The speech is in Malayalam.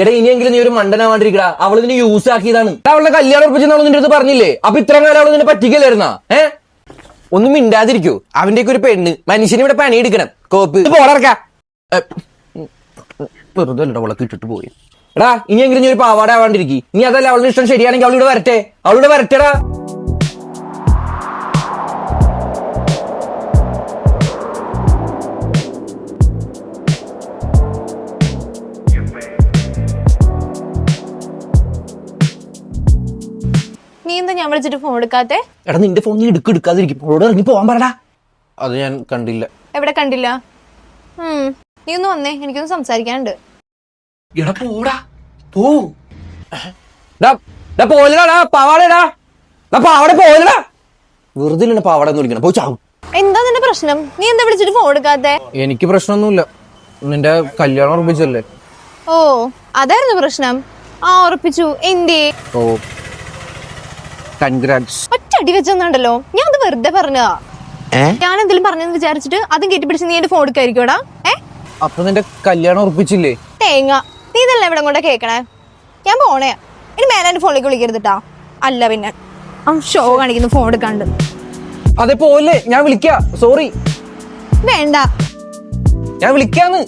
എടാ ഇനിയെങ്കിലും നീ ഒരു മണ്ടനാവാണ്ടിരിക്കടാ. അവൾ നിന്നെ യൂസ് ആക്കിയതാണ്. അവളുടെ കല്യാണം ഉറപ്പിച്ചെന്ന് അവൾ നിന്റെ അടുത്ത് പറഞ്ഞില്ലേ? അപ്പൊ ഇത്രയും കാലം അവൾ നിന്നെ പറ്റിക്കലായിരുന്നാ? ഒന്നും മിണ്ടാതിരിക്കൂ. അവന്റെയൊക്കെ ഒരു പെണ്ണ് മനുഷ്യന് ഇവിടെ പണിയെടുക്കണം. കോപ്പ് പോളർക്ക വെറുതെ അല്ലടാ അവളൊക്കെ ഇട്ടിട്ട് പോയി. എടാ ഇനിയെങ്കിലും നീ ഒരു പാവാട ആവാണ്ടിരിക്കും. നീ അതല്ല അവളുടെ ഇഷ്ടം ശരിയാണെങ്കിൽ അവളിവിടെ വരട്ടെ. അവളിവിടെ വരട്ടെടാ. നീ എന്താ ഞാൻ വിളിച്ചിട്ട് ഫോൺ എടുക്കാത്തെ? എടാ നിന്റെ ഫോൺ നീ എടുക്കാതിരിക്കും. അവളോട് ഇറങ്ങി പോവാൻ പറടാ. അത് ഞാൻ കണ്ടില്ല. എവിടെ കണ്ടില്ല? നീ ഒന്ന് വന്നേ, എനിക്കൊന്ന് സംസാരിക്കാനുണ്ട്. എടാ പോടാ പോ. പോലടാ പാവാടടാ. പാവാട പോലടാ. വെറുതെ പാവാട എന്ന് വിളിക്കണം. പോയി ചാവും. എന്താ നിന്റെ പ്രശ്നം? നീ എന്താ വിളിച്ചിട്ട് ഫോൺ എടുക്കാത്തെ? എനിക്ക് പ്രശ്നമൊന്നുമില്ല. നിന്റെ കല്യാണം ഉറപ്പിച്ചല്ലേ? ഓ അതായിരുന്നു പ്രശ്നം. ഉറപ്പിച്ചു. എന്തേ? ഓ കൺഗ്രാറ്റ്സ്. ഒറ്റ അടി വെച്ചെന്നുണ്ടല്ലോ. ഞാൻ അത് വെറുതെ പറഞ്ഞതാ. ഞാൻ എന്തെങ്കിലും പറഞ്ഞെന്ന് വിചാരിച്ചിട്ട് അതും കെട്ടിപ്പിടിച്ച് നീ എന്റെ ഫോൺ എടുക്കായിരിക്കോടാ. അപ്പൊ നിന്റെ കല്യാണം ഉറപ്പിച്ചില്ലേ? തേങ്ങ, നീ ഇതെല്ലാം ഇവിടെ കൊണ്ട് കേക്കണേ. ഞാൻ പോണേ. ഇനി മേലെ എന്റെ ഫോണിലേക്ക് വിളിക്കരുതിട്ടാ. അല്ല പിന്നെ ഷോ കാണിക്കുന്നു ഫോൺ എടുക്കാണ്ട്. അതെ പോലെ ഞാൻ വിളിക്കാം. സോറി. വേണ്ട, ഞാൻ വിളിക്കാന്ന്.